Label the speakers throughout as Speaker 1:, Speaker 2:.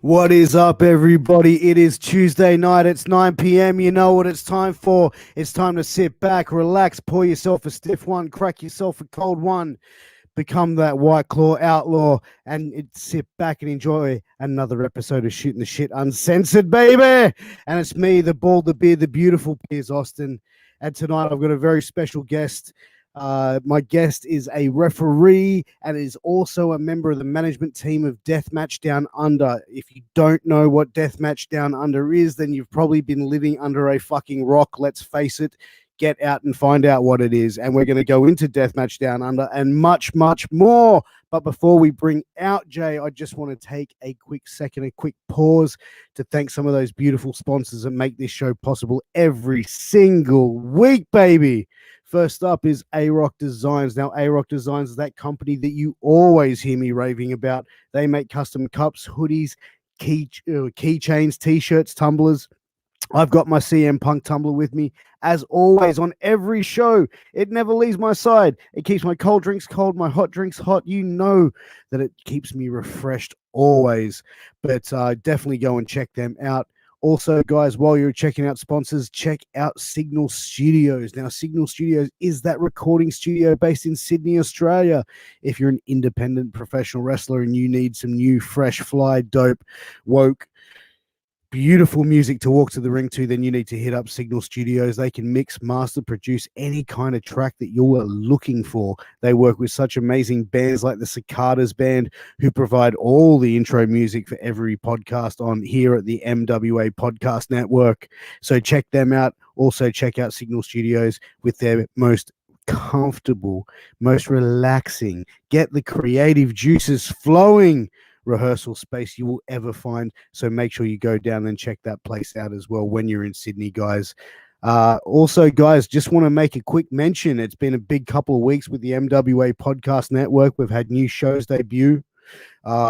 Speaker 1: What is up, everybody? It is Tuesday night. It's 9 p.m. You know what it's time for. It's time to sit back, relax, pour yourself a stiff one, crack yourself a cold one, become that White Claw outlaw, and sit back and enjoy another episode of Shooting the Shit Uncensored, baby. And it's me, the bald, the beard, the beautiful Piers Austin. And tonight I've got a very special guest. My guest is a referee and is also a member of the management team of Deathmatch Down Under. If you don't know what Deathmatch Down Under is, then you've probably been living under a fucking rock. Let's face it. Get out and find out what it is. And we're going to go into Deathmatch Down Under and much, much more. But before we bring out Jay, I just want to take a quick second, a quick pause to thank some of those beautiful sponsors that make this show possible every single week, baby. First up is A-Rock Designs. Now, A-Rock Designs is that company that you always hear me raving about. They make custom cups, hoodies, keychains, T-shirts, tumblers. I've got my CM Punk tumbler with me, as always, on every show. It never leaves my side. It keeps my cold drinks cold, my hot drinks hot. You know that it keeps me refreshed always. But definitely go and check them out. Also, guys, while you're checking out sponsors, check out Signal Studios. Now, Signal Studios is that recording studio based in Sydney, Australia. If you're an independent professional wrestler and you need some new, fresh, fly, dope, woke, beautiful music to walk to the ring to, then you need to hit up Signal Studios. They can mix, master, produce any kind of track that you are looking for. They work with such amazing bands like the Cicadas Band, who provide all the intro music for every podcast on here at the MWA Podcast Network. So check them out. Also check out Signal Studios with their most comfortable, most relaxing, get the creative juices flowing rehearsal space you will ever find. So make sure you go down and check that place out as well when you're in Sydney, guys. Also, guys, just want to make a quick mention. It's been a big couple of weeks with the MWA Podcast Network. We've had new shows debut.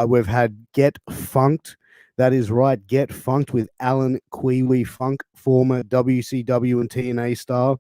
Speaker 1: We've had Get Funked. That is right, Get Funked with Alan Kwee Funk, former WCW and TNA star.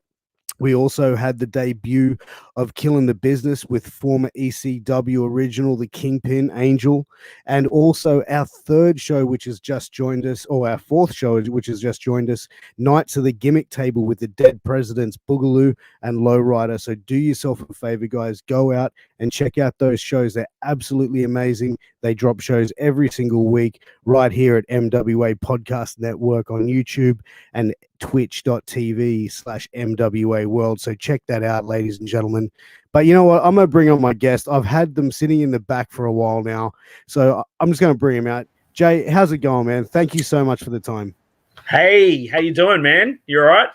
Speaker 1: We also had the debut of Killing the Business with former ECW original, the Kingpin Angel, and also our third show, which has just joined us, or our fourth show, which has just joined us, Knights of the Gimmick Table with the Dead Presidents, Boogaloo and Lowrider. So do yourself a favor, guys. Go out and check out those shows. They're absolutely amazing. They drop shows every single week right here at MWA Podcast Network on YouTube and twitch.tv/MWA World. So check that out, ladies and gentlemen. But you know what? I'm going to bring on my guest. I've had them sitting in the back for a while now. So I'm just going to bring him out. Jay, how's it going, man? Thank you so much for the time.
Speaker 2: Hey, how you doing, man? You all right?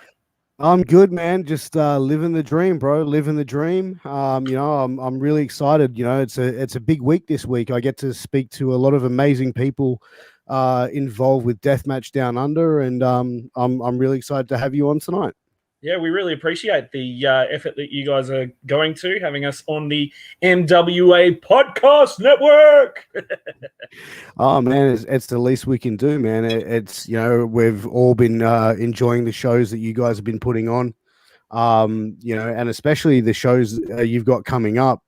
Speaker 1: I'm good, man. Just living the dream, bro. Living the dream. I'm really excited. You know, it's a big week this week. I get to speak to a lot of amazing people involved with Deathmatch Down Under, and I'm really excited to have you on tonight.
Speaker 2: Yeah, we really appreciate the effort that you guys are going to, having us on the MWA Podcast Network.
Speaker 1: Oh man, it's the least we can do, man. It's we've all been enjoying the shows that you guys have been putting on, and especially the shows you've got coming up.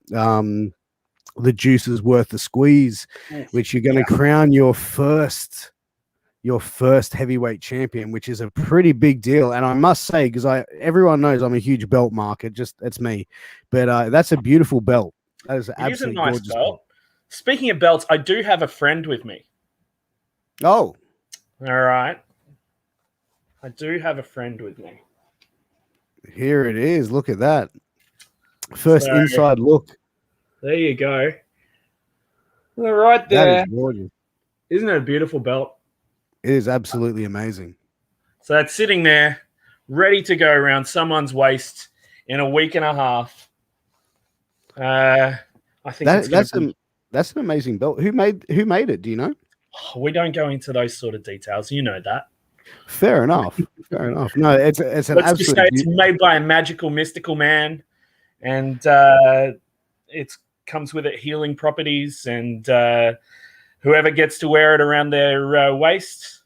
Speaker 1: The Juice is Worth the Squeeze, which you're going to crown your first heavyweight champion, which is a pretty big deal. And I must say, because everyone knows I'm a huge belt market, it's me, but that's a beautiful belt. That is absolutely
Speaker 2: nice
Speaker 1: gorgeous
Speaker 2: belt. Speaking of belts, I do have a friend with me.
Speaker 1: Oh,
Speaker 2: all right. I do have a friend with me.
Speaker 1: Here it is. Look at that. First inside look.
Speaker 2: There you go. Right there.
Speaker 1: That is gorgeous.
Speaker 2: Isn't it a beautiful belt?
Speaker 1: It is absolutely amazing.
Speaker 2: So that's sitting there, ready to go around someone's waist in a week and a half. I think
Speaker 1: that's an amazing belt. Who made it? Do you know?
Speaker 2: We don't go into those sort of details. You know that.
Speaker 1: Fair enough. Fair enough. No, it's an
Speaker 2: Let's just say it's made by a magical, mystical man, and it comes with it healing properties, and whoever gets to wear it around their waist,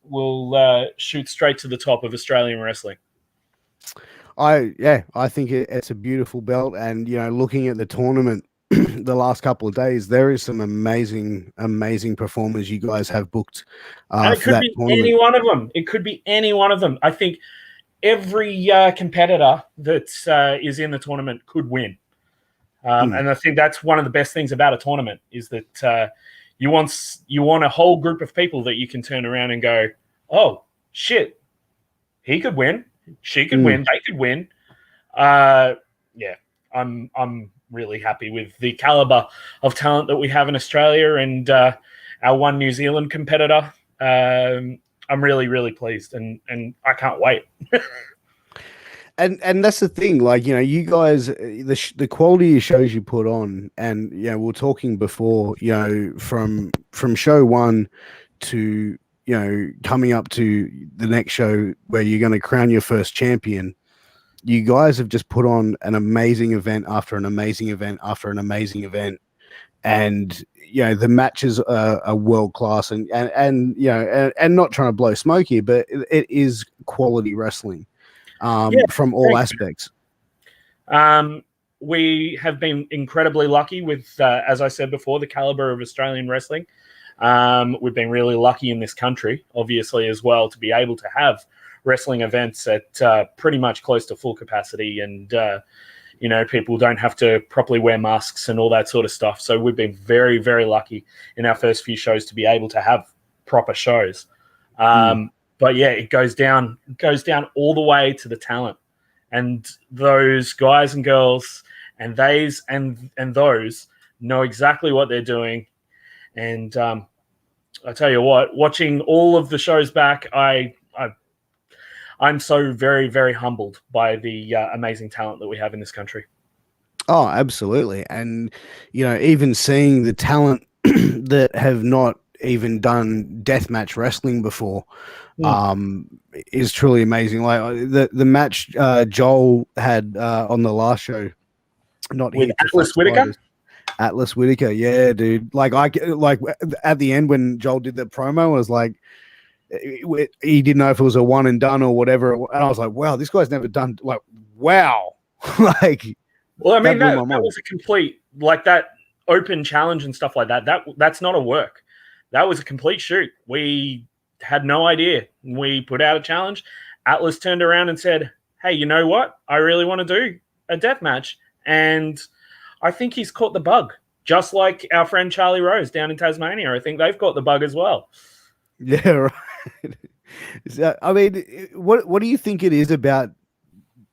Speaker 2: will shoot straight to the top of Australian wrestling.
Speaker 1: I think it's a beautiful belt, and looking at the tournament the last couple of days, there is some amazing, amazing performers you guys have booked
Speaker 2: And it
Speaker 1: for
Speaker 2: could
Speaker 1: that
Speaker 2: be
Speaker 1: tournament.
Speaker 2: any one of them. It could be any one of them. I think every competitor that is in the tournament could win. And I think that's one of the best things about a tournament is that you want a whole group of people that you can turn around and go, oh, shit, he could win. She could win. They could win. Yeah, I'm really happy with the caliber of talent that we have in Australia and our one New Zealand competitor. I'm really, really pleased, and I can't wait.
Speaker 1: And that's the thing, like, you know, you guys, the quality of shows you put on, and you know, we we're talking before, you know, from show one to, you know, coming up to the next show where you're going to crown your first champion. You guys have just put on an amazing event after an amazing event after an amazing event, and you know the matches are world class, and you know, and not trying to blow smoke here, but it is quality wrestling from all aspects.
Speaker 2: We have been incredibly lucky with, as I said before, the caliber of Australian wrestling. We've been really lucky in this country, obviously, as well, to be able to have wrestling events at pretty much close to full capacity, and you know, people don't have to properly wear masks and all that sort of stuff. So we've been very, very lucky in our first few shows to be able to have proper shows. But yeah, it goes down all the way to the talent, and those guys and girls and those know exactly what they're doing. And I tell you what, watching all of the shows back, I'm so very, very humbled by the amazing talent that we have in this country.
Speaker 1: Oh, absolutely. And, you know, even seeing the talent that have not even done deathmatch wrestling before is truly amazing. Like the match Joel had on the last show, not
Speaker 2: with
Speaker 1: here for
Speaker 2: Atlas Whitaker.
Speaker 1: Atlas Whitaker, yeah, dude. Like like at the end when Joel did the promo, I was like, he didn't know if it was a one and done or whatever, and I was like, wow, this guy's never done, like, wow. Like,
Speaker 2: well, I mean, that was a complete, like, that open challenge and stuff like that. That's not a work. That was a complete shoot. We had no idea. We put out a challenge. Atlas turned around and said, hey, you know what? I really want to do a death match. And I think he's caught the bug, just like our friend Charlie Rose down in Tasmania. I think they've caught the bug as well.
Speaker 1: Yeah, right. So, I mean, what do you think it is about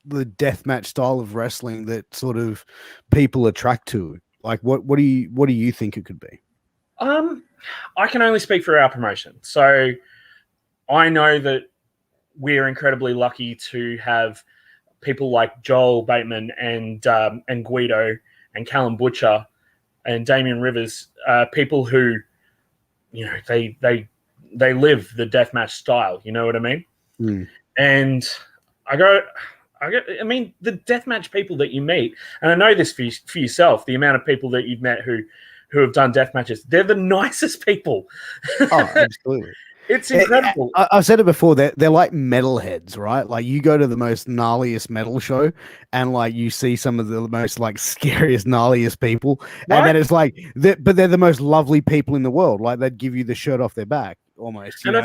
Speaker 1: the deathmatch style of wrestling that sort of people attract to it? Like, what do you think it could be?
Speaker 2: I can only speak for our promotion, so I know that we're incredibly lucky to have people like Joel Bateman and Guido and Callum Butcher and Damian Rivers, people who, you know, they live the deathmatch style. You know what I mean? And I mean, the deathmatch people that you meet, and I know this for yourself, the amount of people that you've met who have done death matches, they're the nicest people.
Speaker 1: Oh, absolutely.
Speaker 2: It's incredible.
Speaker 1: I've said it before, they're like metalheads, right? Like, you go to the most gnarliest metal show and like you see some of the most like scariest, gnarliest people. Right? And then it's like, but they're the most lovely people in the world. Like, they'd give you the shirt off their back almost. You know,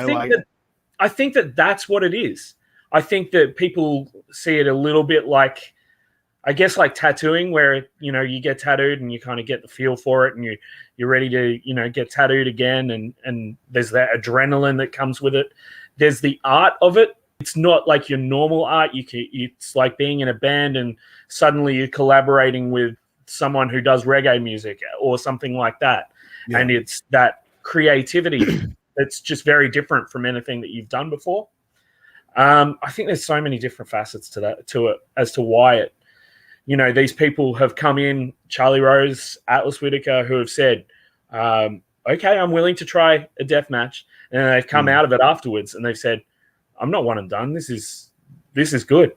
Speaker 2: I think that that's what it is. I think that people see it a little bit like, I guess, like tattooing, where, you know, you get tattooed and you kind of get the feel for it, and you're ready to, you know, get tattooed again, and there's that adrenaline that comes with it. There's the art of it. It's not like your normal art. It's like being in a band and suddenly you're collaborating with someone who does reggae music or something like that. Yeah. And it's that creativity that's just very different from anything that you've done before. I think there's so many different facets to it as to why it, you know, these people have come in, Charlie Rose, Atlas Whitaker, who have said, okay, I'm willing to try a death match. And they've come out of it afterwards and they've said, I'm not one and done. This is good.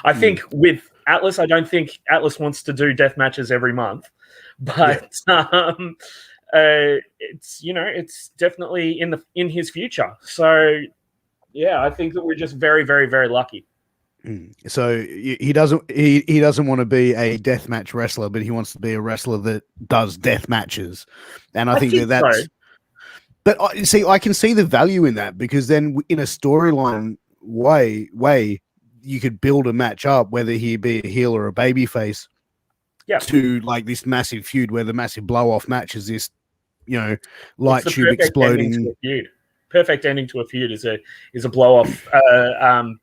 Speaker 2: I think with Atlas, I don't think Atlas wants to do death matches every month, but it's, you know, it's definitely in his future. So yeah, I think that we're just very, very, very lucky.
Speaker 1: So he doesn't want to be a deathmatch wrestler, but he wants to be a wrestler that does death matches, and I think that
Speaker 2: so.
Speaker 1: that's. But I can see the value in that, because then in a storyline way, you could build a match up, whether he be a heel or a babyface,
Speaker 2: Yeah,
Speaker 1: to like this massive feud where the massive blow off match is this,
Speaker 2: it's
Speaker 1: light
Speaker 2: the
Speaker 1: tube
Speaker 2: perfect ending to
Speaker 1: exploding.
Speaker 2: a feud. Perfect ending to a feud is a blow off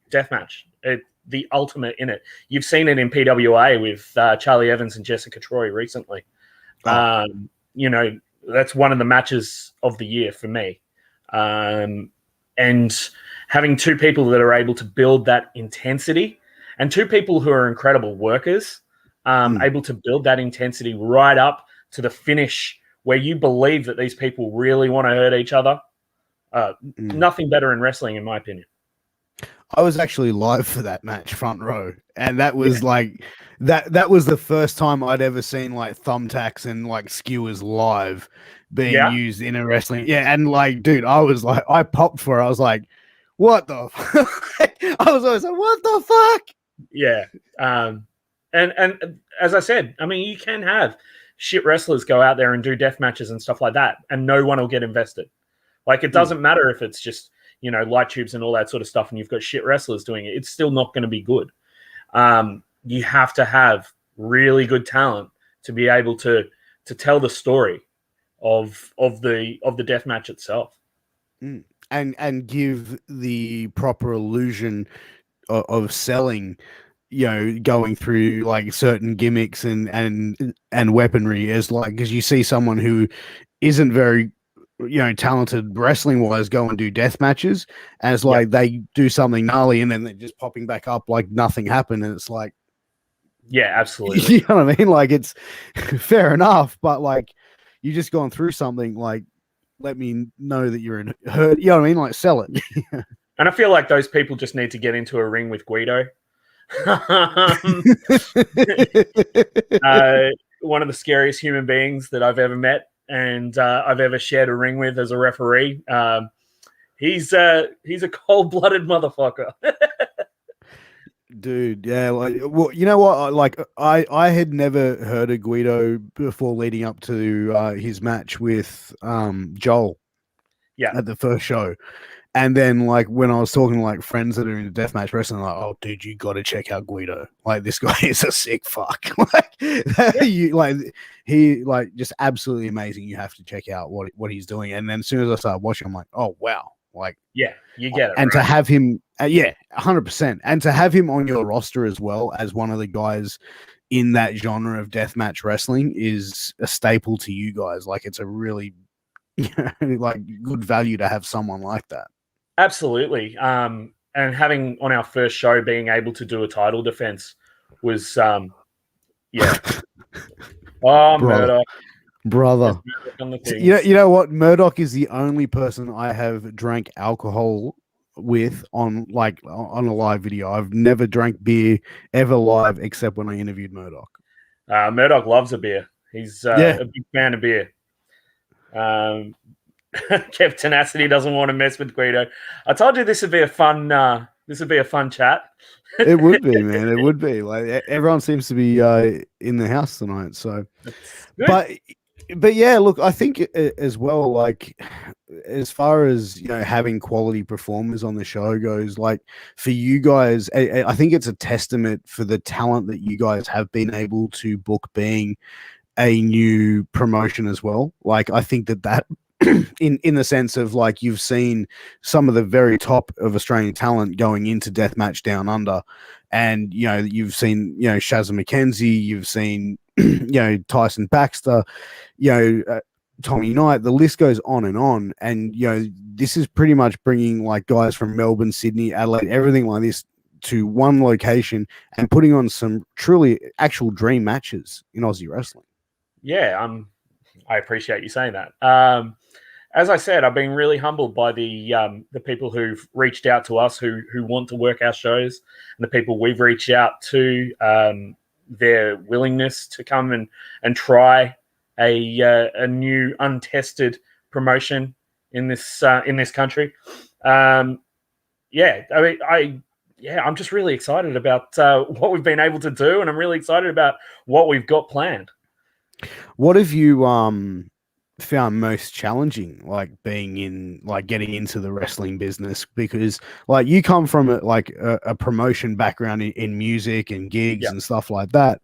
Speaker 2: death match. The ultimate in it. You've seen it in PWA with Charlie Evans and Jessica Troy recently.
Speaker 1: Oh.
Speaker 2: That's one of the matches of the year for me. And having two people that are able to build that intensity, and two people who are incredible workers, able to build that intensity right up to the finish where you believe that these people really want to hurt each other. Nothing better in wrestling, in my opinion.
Speaker 1: I was actually live for that match, front row, and that was like that was the first time I'd ever seen like thumbtacks and like skewers live being used in a wrestling. Yeah, and like, dude, I was like, I popped for it. I was like, what the? I was always like, what the fuck?
Speaker 2: Yeah, and as I said, I mean, you can have shit wrestlers go out there and do death matches and stuff like that, and no one will get invested. Like, it doesn't matter if it's just, light tubes and all that sort of stuff, and you've got shit wrestlers doing it. It's still not going to be good. You have to have really good talent to be able to tell the story of the death match itself.
Speaker 1: And give the proper illusion of selling, going through like certain gimmicks and weaponry, as like, because you see someone who isn't very talented wrestling wise go and do death matches, and it's like they do something gnarly and then they're just popping back up like nothing happened, and it's like,
Speaker 2: yeah, absolutely.
Speaker 1: you know what I mean? Like, it's fair enough, but like, you just gone through something, like, let me know that you're in hurt, you know what I mean? Like, sell it.
Speaker 2: And I feel like those people just need to get into a ring with Guido. One of the scariest human beings that I've ever met, and I've ever shared a ring with as a referee. He's a cold-blooded motherfucker.
Speaker 1: Dude, yeah, like, well, you know what? Like, I had never heard of Guido before leading up to his match with Joel at the first show. And then, like, when I was talking to like friends that are into deathmatch wrestling, like, oh, dude, you got to check out Guido. Like, this guy is a sick fuck. He just absolutely amazing. You have to check out what he's doing. And then as soon as I started watching, I'm like, oh wow, like,
Speaker 2: yeah, you get it.
Speaker 1: And
Speaker 2: right?
Speaker 1: to have him, 100%, and to have him on your roster as well as one of the guys in that genre of deathmatch wrestling is a staple to you guys. Like, it's a really like good value to have someone like that.
Speaker 2: Absolutely. And having on our first show being able to do a title defense was, yeah. Oh, Murdoch.
Speaker 1: Brother. You know what? Murdoch is the only person I have drank alcohol with on a live video. I've never drank beer ever live except when I interviewed Murdoch.
Speaker 2: Murdoch loves a beer. He's a big fan of beer. Kev Tenacity doesn't want to mess with Guido. I told you this would be a fun chat.
Speaker 1: It would be, man. It would be. Like, everyone seems to be in the house tonight. So, but yeah, look, I think as well, like, as far as having quality performers on the show goes, like, for you guys, I think it's a testament for the talent that you guys have been able to book, being a new promotion as well. Like, I think that in the sense of, like, you've seen some of the very top of Australian talent going into Deathmatch Down Under, and you've seen Shazza McKenzie, you've seen Tyson Baxter, Tommy Knight. The list goes on, and this is pretty much bringing like guys from Melbourne, Sydney, Adelaide, everything like this to one location and putting on some truly actual dream matches in Aussie wrestling.
Speaker 2: Yeah, I appreciate you saying that. As I said, I've been really humbled by the people who've reached out to us who want to work our shows, and the people we've reached out to, their willingness to come and try a new untested promotion in this country. Yeah, I mean, yeah, I'm just really excited about what we've been able to do, and I'm really excited about what we've got planned.
Speaker 1: What have you found most challenging, like being in, like getting into the wrestling business? Because like you come from a promotion background in music and gigs
Speaker 2: Yeah,
Speaker 1: and stuff like that.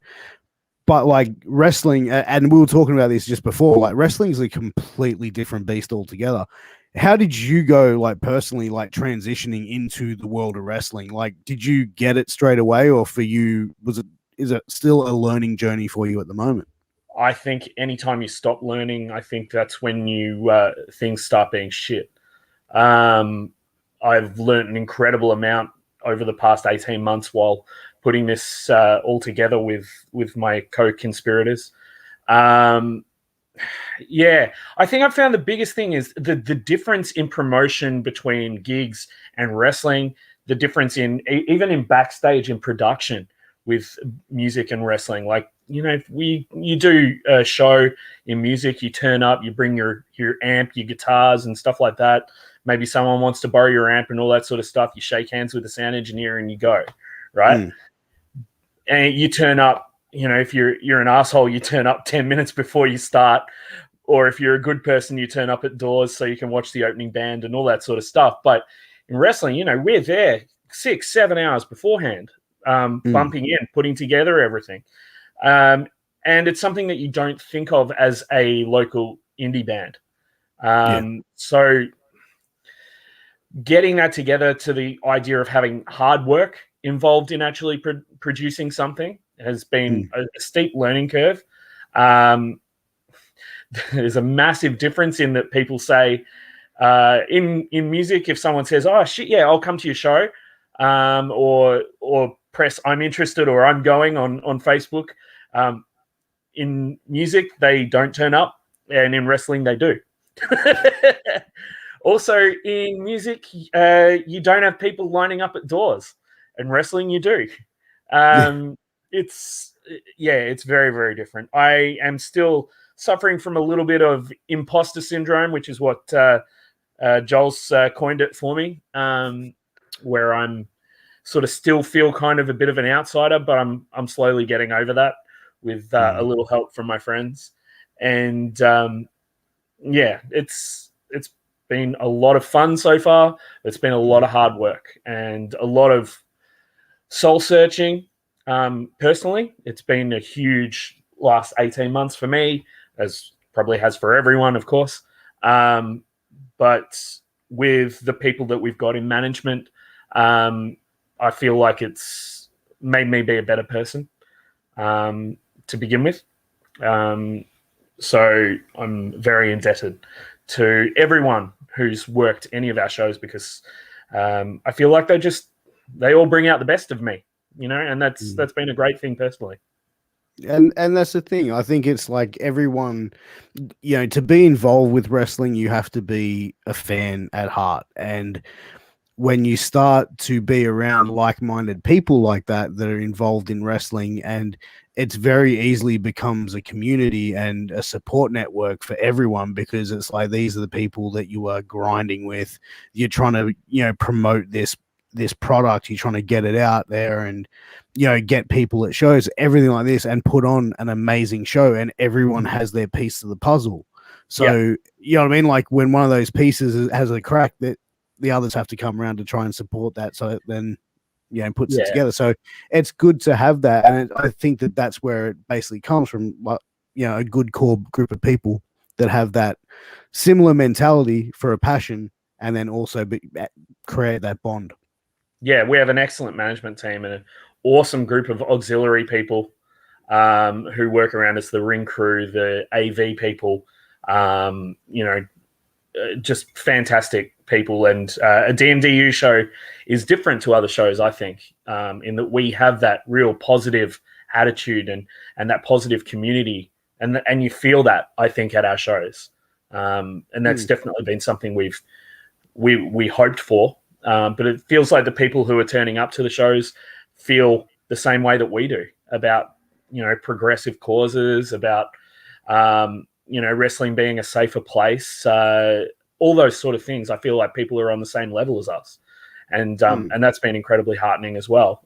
Speaker 1: But like wrestling, and we were talking about this just before, like wrestling is a completely different beast altogether. How did you go, like personally, like transitioning into the world of wrestling? Like, did you get it straight away, or for you, is it still a learning journey for you at the moment?
Speaker 2: I think anytime you stop learning, I think that's when you things start being shit. Um, I've learned an incredible amount over the past 18 months while putting this all together with my co-conspirators. Um, yeah, I think I've found the biggest thing is the difference in promotion between gigs and wrestling, the difference in even in backstage in production with music and wrestling. Like, you know, if you do a show in music, you turn up, you bring your amp, your guitars and stuff like that. Maybe someone wants to borrow your amp and all that sort of stuff. You shake hands with the sound engineer and you go, right?
Speaker 1: Mm,
Speaker 2: And you turn up, you know, if you're an asshole, you turn up 10 minutes before you start, or if you're a good person, you turn up at doors so you can watch the opening band and all that sort of stuff. But in wrestling, you know, we're there 6-7 hours beforehand,
Speaker 1: mm,
Speaker 2: bumping in, putting together everything. Um, and it's something that you don't think of as a local indie band.
Speaker 1: yeah.
Speaker 2: So getting that together to the idea of having hard work involved in actually producing something has been
Speaker 1: Mm,
Speaker 2: a steep learning curve. Um, there's a massive difference in that people say in music, if someone says, "Oh shit, yeah, I'll come to your show," or press "I'm interested" or "I'm going" on Facebook. Um, in music, they don't turn up, and in wrestling, they do. Also, in music, you don't have people lining up at doors. In wrestling, you do.
Speaker 1: yeah.
Speaker 2: Um, it's yeah, it's very very different. I am still suffering from a little bit of imposter syndrome, which is what Joel's coined it for me, where I'm sort of still feel kind of a bit of an outsider, but I'm slowly getting over that with a
Speaker 1: Mm,
Speaker 2: little help from my friends, and yeah, it's been a lot of fun so far. It's been a lot
Speaker 1: mm,
Speaker 2: of hard work and a lot of soul searching. Personally, it's been a huge last 18 months for me, as probably has for everyone, of course. Um, but with the people that we've got in management, um, I feel like it's made me be a better person to begin with. Um, so I'm very indebted to everyone who's worked any of our shows because I feel like they all bring out the best of me, you know, and
Speaker 1: mm.
Speaker 2: that's been a great thing personally.
Speaker 1: And that's the thing. I think it's like everyone, you know, to be involved with wrestling, you have to be a fan at heart. And when you start to be around like-minded people like that are involved in wrestling, and it's very easily becomes a community and a support network for everyone, because it's like these are the people that you are grinding with. You're trying to, you know, promote this product, you're trying to get it out there and, you know, get people at shows, everything like this, and put on an amazing show, and everyone has their piece of the puzzle.
Speaker 2: Yeah,
Speaker 1: So, you know what I mean? Like when one of those pieces has a crack, that the others have to come around to try and support that, so it then, you know, puts it
Speaker 2: yeah,
Speaker 1: together. So it's good to have that, and I think that that's where it basically comes from. Like, you know, a good core group of people that have that similar mentality for a passion, and then also create that bond.
Speaker 2: yeah. We have an excellent management team and an awesome group of auxiliary people who work around us, the ring crew, the AV people, you know, just fantastic people. And a DMDU show is different to other shows, I think, in that we have that real positive attitude and that positive community, and you feel that, I think, at our shows. And that's
Speaker 1: Mm,
Speaker 2: definitely been something we hoped for. But it feels like the people who are turning up to the shows feel the same way that we do about, you know, progressive causes, about you know, wrestling being a safer place, all those sort of things. I feel like people are on the same level as us, and that's been incredibly heartening as well.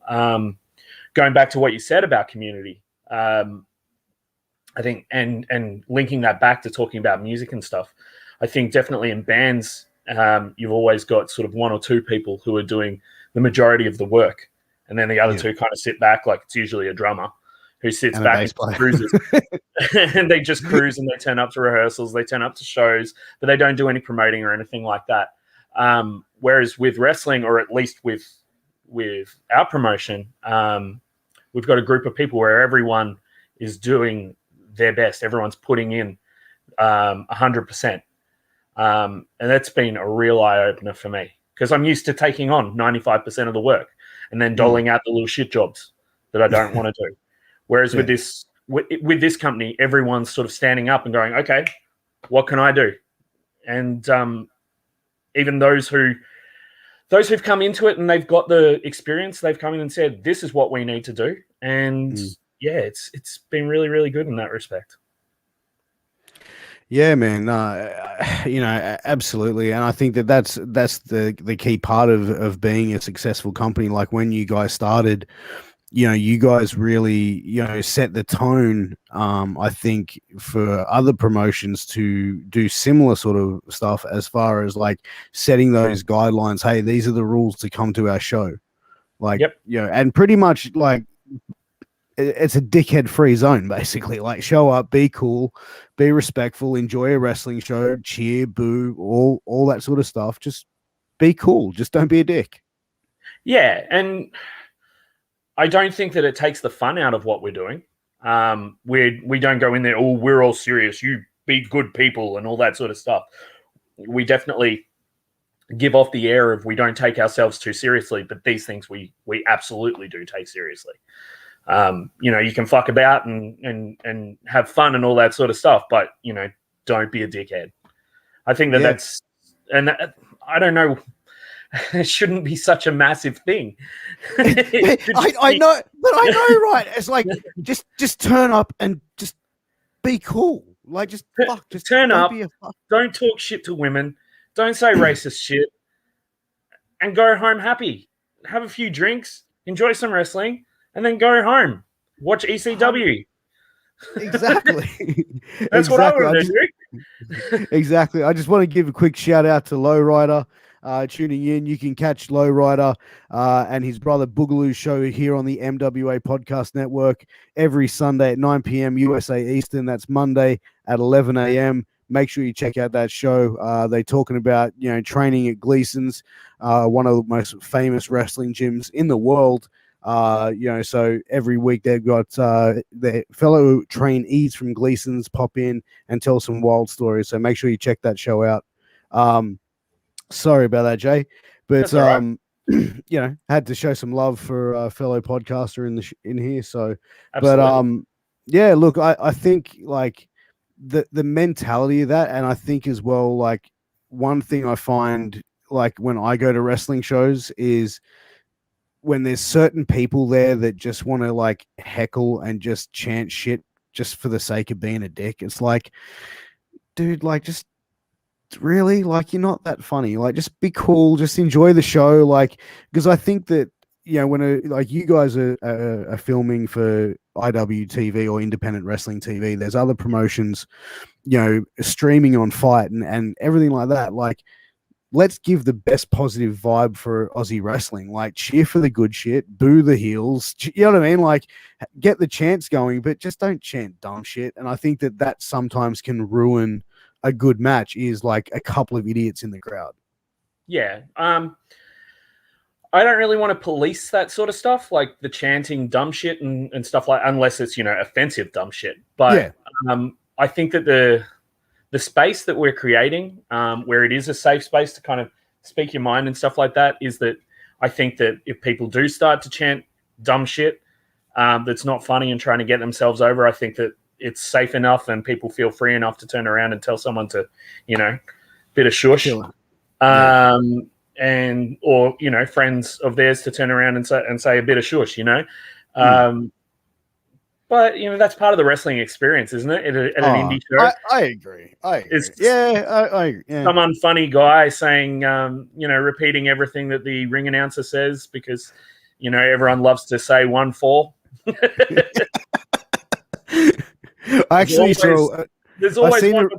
Speaker 2: Going back to what you said about community, I think, and linking that back to talking about music and stuff, I think definitely in bands, you've always got sort of one or two people who are doing the majority of the work, and then the other two kind of sit back. Like it's usually a drummer who sits back and cruises, and they just cruise and they turn up to rehearsals, they turn up to shows, but they don't do any promoting or anything like that. Whereas with wrestling, or at least with our promotion, we've got a group of people where everyone is doing their best. Everyone's putting in 100%. And that's been a real eye-opener for me, because I'm used to taking on 95% of the work and then doling out the little shit jobs that I don't want to do. Whereas with this company, everyone's sort of standing up and going, okay, what can I do? And even those who've come into it and they've got the experience, they've come in and said, this is what we need to do. And it's been really, really good in that respect.
Speaker 1: Yeah, man. Absolutely. And I think that's the key part of being a successful company. Like when you guys started, you guys really, set the tone, I think, for other promotions to do similar sort of stuff, as far as like setting those guidelines. Hey, these are the rules to come to our show. Like, and pretty much like, it's a dickhead free zone, basically. Like, show up, be cool, be respectful, enjoy a wrestling show, cheer, boo, all that sort of stuff. Just be cool. Just don't be a dick.
Speaker 2: Yeah. And I don't think that it takes the fun out of what we're doing. We don't go in there, oh, we're all serious, you be good people and all that sort of stuff. We definitely give off the air of we don't take ourselves too seriously, but these things we absolutely do take seriously. You can fuck about and have fun and all that sort of stuff, but don't be a dickhead. I think that's, and I don't know, it shouldn't be such a massive thing.
Speaker 1: I know, right? It's like just turn up and just be cool. Like just
Speaker 2: turn up. Don't talk shit to women. Don't say racist shit, and go home happy. Have a few drinks, enjoy some wrestling, and then go home. Watch ECW.
Speaker 1: Exactly.
Speaker 2: That's what I want to do.
Speaker 1: Exactly. I just want to give a quick shout out to Lowrider tuning in. You can catch Lowrider and his brother Boogaloo's show here on the MWA Podcast Network every Sunday at 9 p.m. USA Eastern. That's Monday at 11 a.m. Make sure you check out that show. They're talking about training at Gleason's, one of the most famous wrestling gyms in the world. So every week they've got their fellow trainees from Gleason's pop in and tell some wild stories. So make sure you check that show out. Sorry about that, Jay, but had to show some love for a fellow podcaster in here. So, absolutely. But look, I think like the mentality of that, and I think as well, like one thing I find like when I go to wrestling shows is when there's certain people there that just want to like heckle and just chant shit just for the sake of being a dick. It's like, dude, like just really, like, you're not that funny. Like, just be cool, just enjoy the show. Like, because I think that when like you guys are filming for IWTV or independent wrestling TV, there's other promotions streaming on Fight and everything like that. Like, let's give the best positive vibe for Aussie wrestling. Like, cheer for the good shit, boo the heels. You know what I mean? Like, get the chants going, but just don't chant dumb shit. And I think that sometimes can ruin a good match, is like a couple of idiots in the crowd.
Speaker 2: Yeah. I don't really want to police that sort of stuff, like the chanting dumb shit and stuff like, unless it's, offensive dumb shit. But I think that the space that we're creating, where it is a safe space to kind of speak your mind and stuff like that, is that I think that if people do start to chant dumb shit that's not funny and trying to get themselves over, I think that it's safe enough and people feel free enough to turn around and tell someone to, bit of shush. Sure. And or friends of theirs to turn around and say a bit of shush, but But that's part of the wrestling experience, isn't it? At an indie show,
Speaker 1: I agree.
Speaker 2: it's
Speaker 1: I agree. Yeah.
Speaker 2: some unfunny guy saying, repeating everything that the ring announcer says because everyone loves to say 1-4.
Speaker 1: I actually
Speaker 2: there's
Speaker 1: I
Speaker 2: always
Speaker 1: seen
Speaker 2: 1-2.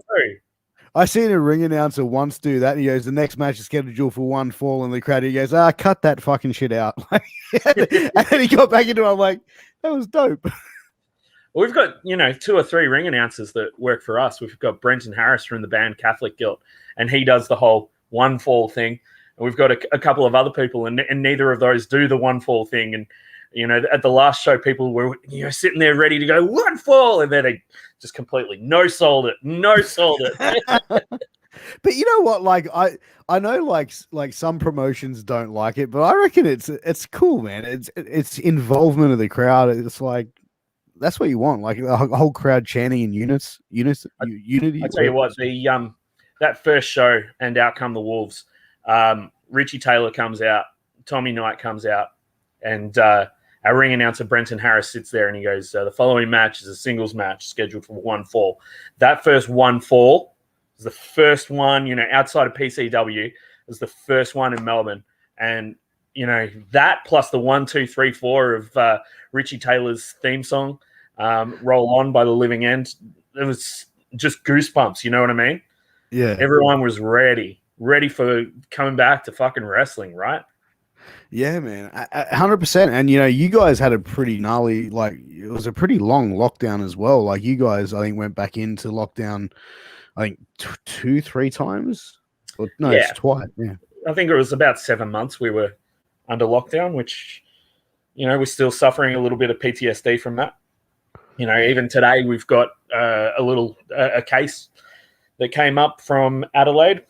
Speaker 1: I seen a ring announcer once do that. And he goes, "The next match is scheduled for 1-4," and the crowd. He goes, cut that fucking shit out." And then he got back into it. I'm like, that was dope.
Speaker 2: Well, we've got 2 or 3 ring announcers that work for us. We've got Brenton Harris from the band Catholic Guilt, and he does the whole 1-fall thing. And we've got a couple of other people, and neither of those do the 1-fall thing. And at the last show, people were sitting there ready to go 1-fall, and then they just completely no-sold it.
Speaker 1: But you know what? Like I know like some promotions don't like it, but I reckon it's cool, man. It's involvement of the crowd. It's like that's what you want, like the whole crowd chanting in unity.
Speaker 2: I tell you what, that first show and Out Come the Wolves, Richie Taylor comes out, Tommy Knight comes out, and our ring announcer Brenton Harris sits there and he goes, "The following match is a singles match scheduled for 1-fall." That first 1-fall was the first one, outside of PCW, was the first one in Melbourne, and that plus the 1, 2, 3, 4 of Richie Taylor's theme song, "Roll On" by The Living End. It was just goosebumps. You know what I mean?
Speaker 1: Yeah.
Speaker 2: Everyone was ready for coming back to fucking wrestling, right?
Speaker 1: Yeah, man, 100%. And you guys had a pretty gnarly, like it was a pretty long lockdown as well. Like you guys, I think, went back into lockdown, I think 2, 3 times. Or, no,
Speaker 2: Yeah.
Speaker 1: it's twice. Yeah.
Speaker 2: I think it was about 7 months we were under lockdown, which, we're still suffering a little bit of PTSD from that. Even today we've got a case that came up from Adelaide.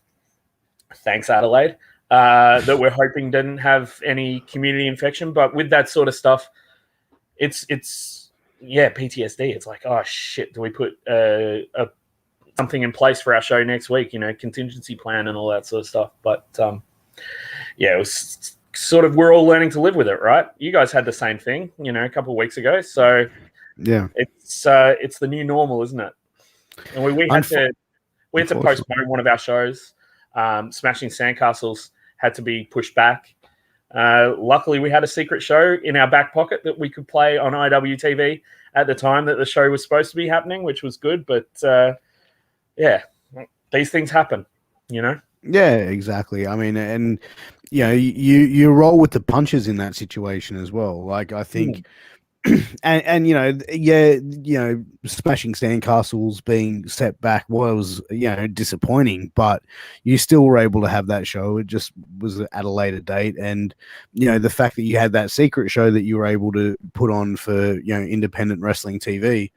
Speaker 2: Thanks, Adelaide. That we're hoping didn't have any community infection. But with that sort of stuff, it's PTSD. It's like, oh shit, do we put something in place for our show next week? Contingency plan and all that sort of stuff. But it was sort of, we're all learning to live with it, right? You guys had the same thing, a couple of weeks ago. So
Speaker 1: yeah,
Speaker 2: it's the new normal, isn't it? And we had to postpone one of our shows. Smashing Sandcastles had to be pushed back. Luckily, we had a secret show in our back pocket that we could play on IWTV at the time that the show was supposed to be happening, which was good. But these things happen, Yeah,
Speaker 1: exactly. I mean, and you roll with the punches in that situation as well. Like I think. And Smashing Sandcastles being set back was disappointing, but you still were able to have that show. It just was at a later date, and the fact that you had that secret show that you were able to put on for independent wrestling TV.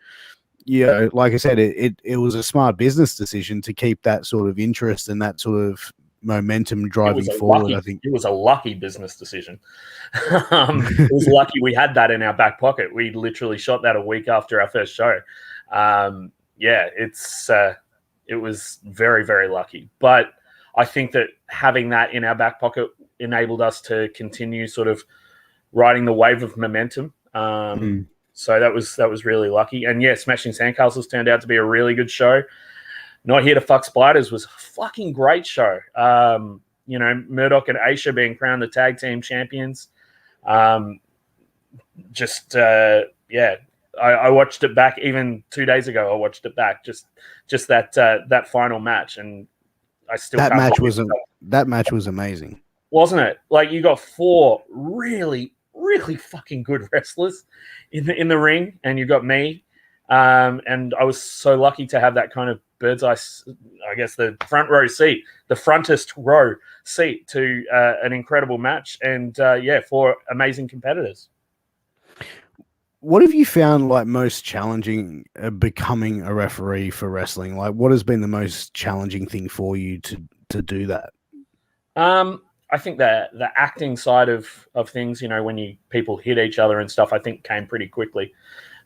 Speaker 1: Like I said, it was a smart business decision to keep that sort of interest and that sort of momentum driving forward. I think
Speaker 2: it was a lucky business decision. It was lucky we had that in our back pocket. We literally shot that a week after our first show. It was very, very lucky. But I think that having that in our back pocket enabled us to continue sort of riding the wave of momentum. So that was really lucky. And Smashing Sandcastles turned out to be a really good show. Not Here to Fuck Spiders was a fucking great show. Murdoch and Aisha being crowned the tag team champions. I watched it back even 2 days ago. I watched it back, just that final match, and I still
Speaker 1: that match was amazing,
Speaker 2: wasn't it? Like you got 4 really, really fucking good wrestlers in the ring, and you got me, and I was so lucky to have that kind of bird's eye, I guess, the front row seat, the frontest row seat to an incredible match, and 4 amazing competitors.
Speaker 1: What have you found like most challenging becoming a referee for wrestling? Like, what has been the most challenging thing for you to do that?
Speaker 2: I think the acting side of things, when people hit each other and stuff, I think came pretty quickly.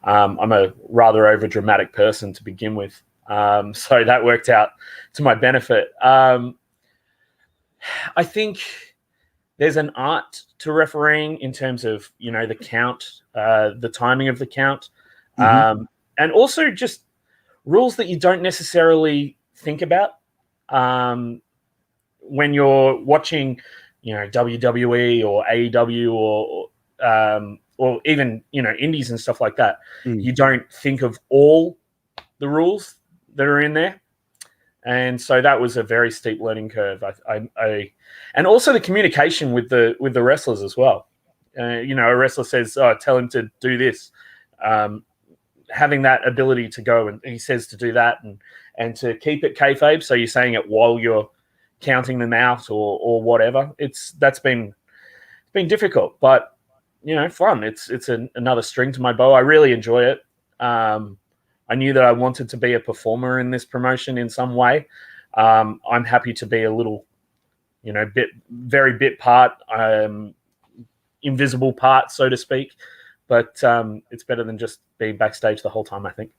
Speaker 2: I'm a rather over dramatic person to begin with. So that worked out to my benefit. I think there's an art to refereeing in terms of, the count, the timing of the count. And also just rules that you don't necessarily think about when you're watching, WWE or AEW or even indies and stuff like that. You don't think of all the rules that are in there, and so that was a very steep learning curve. And also the communication with the wrestlers as well. A wrestler says, "Oh, tell him to do this." Having that ability to go and he says to do that and to keep it kayfabe, so you're saying it while you're counting them out or whatever. That's been difficult, but fun. It's another string to my bow. I really enjoy it. I knew that I wanted to be a performer in this promotion in some way. I'm happy to be a little, very bit part, invisible part, so to speak. But it's better than just being backstage the whole time, I think.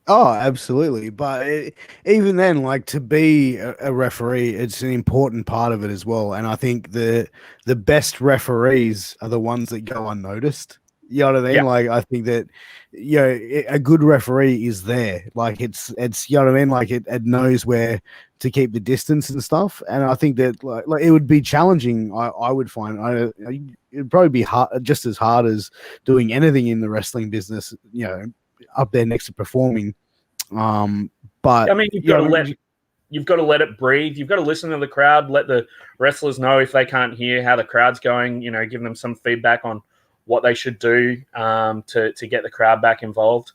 Speaker 1: Oh, absolutely. But even then, like, to be a referee, it's an important part of it as well. And I think the best referees are the ones that go unnoticed. You know what I mean?
Speaker 2: Yeah.
Speaker 1: Like, I think that, a good referee is there. Like, it's you know what I mean? Like, it knows where to keep the distance and stuff. And I think that, like it would be challenging, I would find. It'd probably be just as hard as doing anything in the wrestling business, up there next to performing. But
Speaker 2: I mean, you've got to let it breathe. You've got to listen to the crowd, let the wrestlers know if they can't hear how the crowd's going, give them some feedback on what they should do to get the crowd back involved.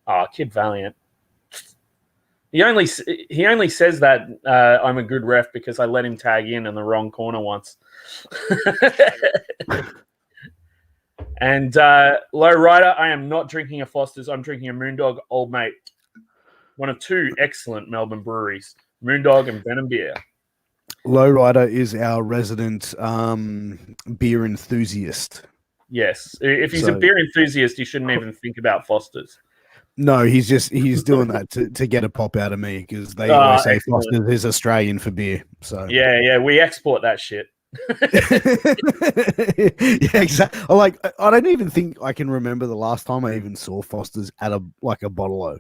Speaker 2: Oh, Kid Valiant. He only says that I'm a good ref because I let him tag in the wrong corner once. And Low Rider, I am not drinking a Foster's. I'm drinking a Moondog Old Mate. One of two excellent Melbourne breweries, Moondog and Venom Beer.
Speaker 1: Lowrider is our resident beer enthusiast.
Speaker 2: Yes. If he's a beer enthusiast, he shouldn't even think about Foster's.
Speaker 1: No, he's doing that to get a pop out of me because they always say Foster's is Australian for beer. So
Speaker 2: yeah, we export that shit.
Speaker 1: Yeah, exactly. Like, I don't even think I can remember the last time I even saw Foster's at a bottle-o.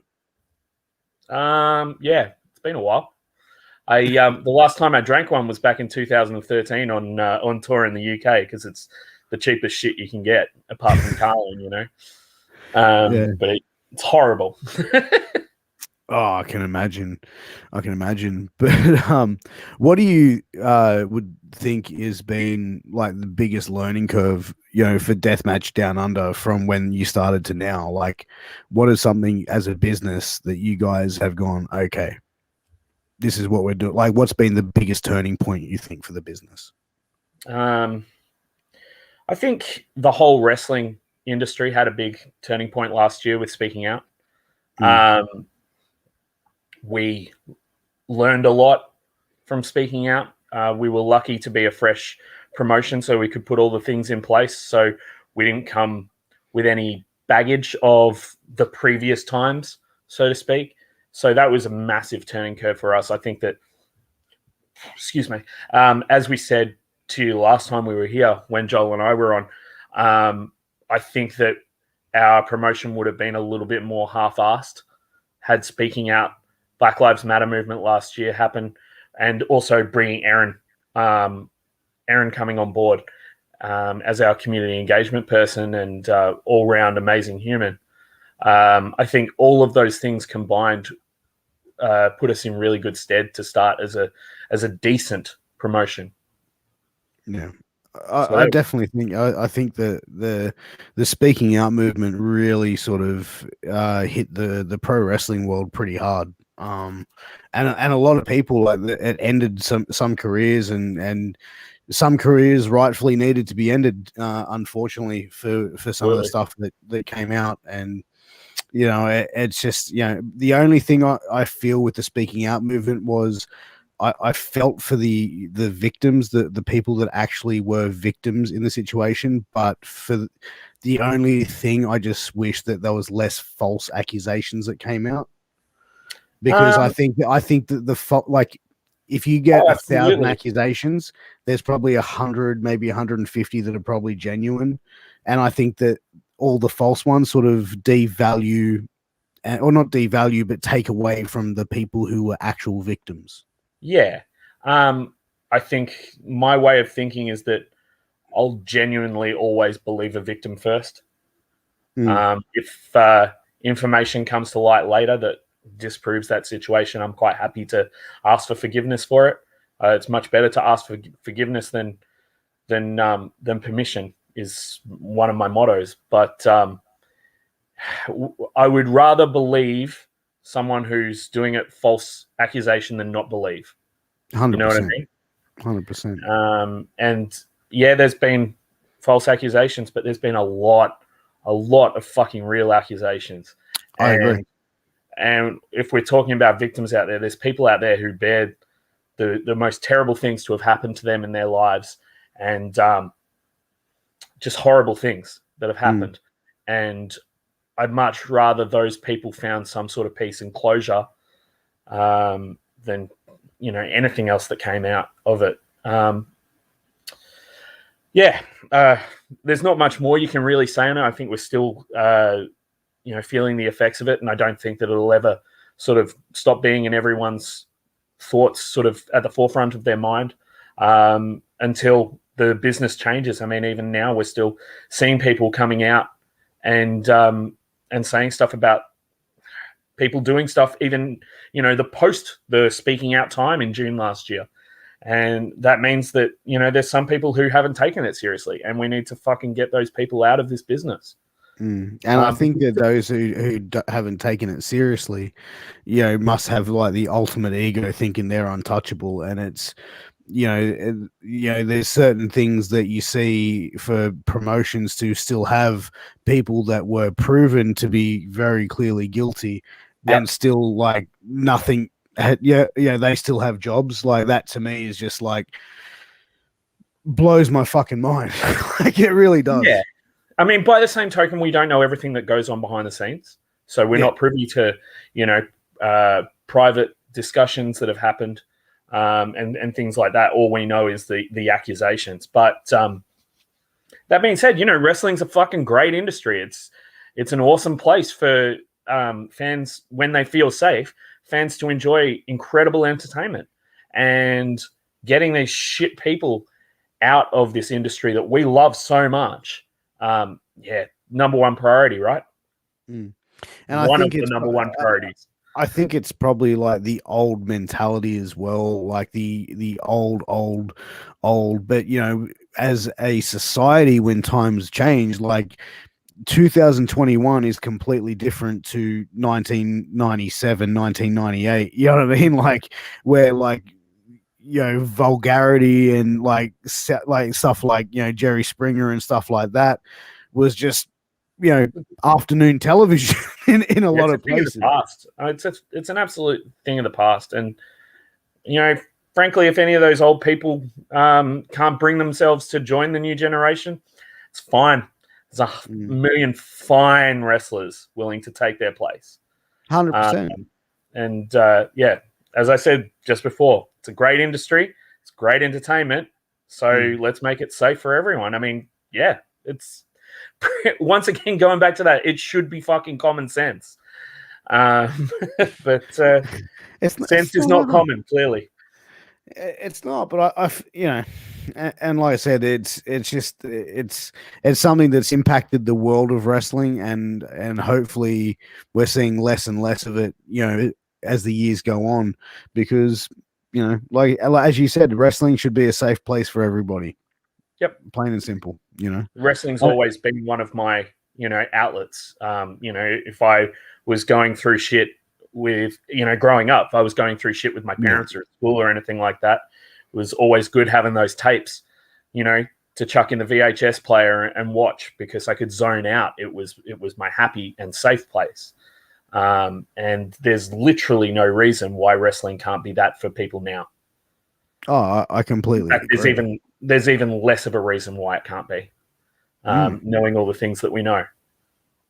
Speaker 2: Yeah, it's been a while. The last time I drank one was back in 2013 on tour in the UK because it's the cheapest shit you can get apart from Carlin, But it's horrible.
Speaker 1: Oh, I can imagine. But what do you would think has been like the biggest learning curve, for Deathmatch Down Under from when you started to now? Like, what is something as a business that you guys have gone, okay, this is what we're doing? Like, what's been the biggest turning point you think for the business?
Speaker 2: I think the whole wrestling industry had a big turning point last year with Speaking Out. We learned a lot from Speaking Out. We were lucky to be a fresh promotion, so we could put all the things in place. So we didn't come with any baggage of the previous times, so to speak. So that was a massive turning curve for us. I think that, as we said to you last time we were here, when Joel and I were on, I think that our promotion would have been a little bit more half-assed had Speaking Out Black Lives Matter movement last year happen, and also bringing Aaron coming on board as our community engagement person and all-round amazing human. I think all of those things combined put us in really good stead to start as a decent promotion.
Speaker 1: Yeah. I definitely think I think that the Speaking Out movement really sort of hit the pro wrestling world pretty hard. And a lot of people, like, it ended some careers and some careers rightfully needed to be ended, unfortunately, for some of the stuff that came out. And it's just, the only thing I feel with the Speaking Out movement was I felt for the victims, the people that actually were victims in the situation. But for the only thing, I just wish that there was less false accusations that came out. Because I think that like, if you get 1,000 accusations, there's probably 100, maybe 150 that are probably genuine. And I think that all the false ones sort of devalue, or not devalue, but take away from the people who were actual victims.
Speaker 2: Yeah. I think my way of thinking is that I'll genuinely always believe a victim first. If information comes to light later that disproves that situation, I'm quite happy to ask for forgiveness for it. It's much better to ask for forgiveness than permission, is one of my mottos. But I would rather believe someone who's doing it false accusation than not believe.
Speaker 1: 100%.
Speaker 2: You know what I mean?
Speaker 1: 100%.
Speaker 2: And yeah, there's been false accusations, but there's been a lot of fucking real accusations.
Speaker 1: I agree.
Speaker 2: And if we're talking about victims out there, there's people out there who bear the most terrible things to have happened to them in their lives, and just horrible things that have happened. And I'd much rather those people found some sort of peace and closure than anything else that came out of it. There's not much more you can really say on it. I think we're still feeling the effects of it, and I don't think that it'll ever sort of stop being in everyone's thoughts, sort of at the forefront of their mind, until the business changes. I mean, even now we're still seeing people coming out and saying stuff about people doing stuff, even the speaking out time in June last year. And that means that there's some people who haven't taken it seriously, and we need to fucking get those people out of this business.
Speaker 1: And I think that those who haven't taken it seriously, must have like the ultimate ego, thinking they're untouchable. And it's, there's certain things that you see for promotions to still have people that were proven to be very clearly guilty, and still like nothing. They still have jobs. Like that to me is just like blows my fucking mind. Like it really does.
Speaker 2: Yeah. I mean, by the same token, we don't know everything that goes on behind the scenes. So we're not privy to, private discussions that have happened, and things like that. All we know is the accusations. But that being said, wrestling's a fucking great industry. It's an awesome place for fans, when they feel safe, fans to enjoy incredible entertainment, and getting these shit people out of this industry that we love so much. Number one priority, right?
Speaker 1: And
Speaker 2: one of the number one priorities.
Speaker 1: I think it's probably like the old mentality as well, like the old. But as a society, when times change, like 2021 is completely different to 1997, 1998. You know what I mean? Like where like vulgarity and like stuff like Jerry Springer and stuff like that was just afternoon television in a lot of places.
Speaker 2: It's an absolute thing of the past, and frankly, if any of those old people can't bring themselves to join the new generation, it's fine. There's a million fine wrestlers willing to take their place.
Speaker 1: 100%.
Speaker 2: And as I said just before, it's a great industry. It's great entertainment. So let's make it safe for everyone. I mean, it's once again going back to that. It should be fucking common sense, but sense is not common. Clearly,
Speaker 1: it's not. But and like I said, it's something that's impacted the world of wrestling, and hopefully we're seeing less and less of it, as the years go on, because like as you said, wrestling should be a safe place for everybody.
Speaker 2: Yep,
Speaker 1: plain and simple.
Speaker 2: Wrestling's always been one of my outlets. If I was going through shit with growing up, I was going through shit with my parents or at school or anything like that. It was always good having those tapes, to chuck in the VHS player and watch, because I could zone out. It was my happy and safe place. And there's literally no reason why wrestling can't be that for people now.
Speaker 1: Oh, I completely agree.
Speaker 2: There's even less of a reason why it can't be, knowing all the things that we know.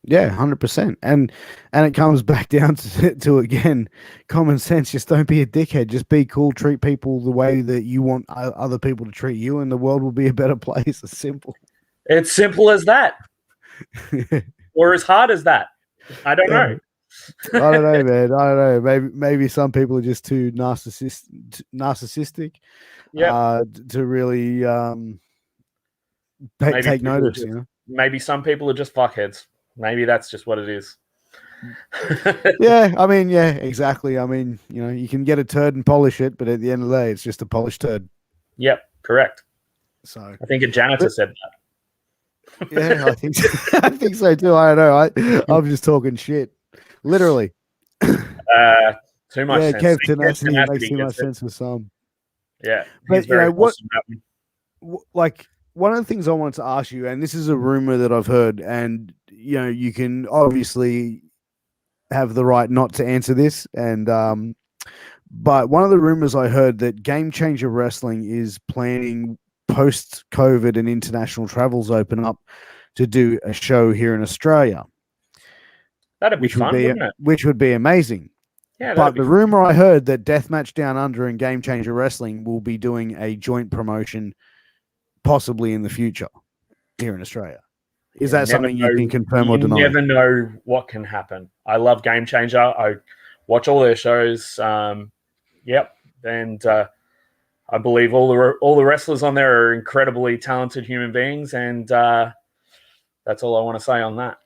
Speaker 1: Yeah, 100%. And it comes back down to again, common sense. Just don't be a dickhead. Just be cool. Treat people the way that you want other people to treat you, and the world will be a better place. It's simple.
Speaker 2: It's simple as that. or as hard as that. I don't know.
Speaker 1: I don't know, man. I don't know. Maybe some people are just too narcissistic.
Speaker 2: Yeah.
Speaker 1: To really take notice.
Speaker 2: Maybe some people are just fuckheads. Maybe that's just what it is.
Speaker 1: Yeah, I mean, yeah, exactly. I mean, you can get a turd and polish it, but at the end of the day, it's just a polished turd.
Speaker 2: Yep, correct.
Speaker 1: So
Speaker 2: I think a janitor said
Speaker 1: that. Yeah, I think so. I think so too. I don't know. I'm just talking shit, literally.
Speaker 2: Too much sense.
Speaker 1: Kev tenacity makes too much sense for some.
Speaker 2: Yeah,
Speaker 1: but like one of the things I wanted to ask you, and this is a rumor that I've heard, and you can obviously have the right not to answer this, and but one of the rumors I heard that Game Changer Wrestling is planning post-COVID and international travels open up to do a show here in Australia.
Speaker 2: That'd be fun, wouldn't it?
Speaker 1: Which would be amazing.
Speaker 2: Yeah,
Speaker 1: but the rumor I heard that Deathmatch Downunder and Game Changer Wrestling will be doing a joint promotion possibly in the future here in Australia. Is that something you can confirm or deny?
Speaker 2: You never know what can happen. I love Game Changer. I watch all their shows. Yep. And I believe all the wrestlers on there are incredibly talented human beings. And that's all I want to say on that.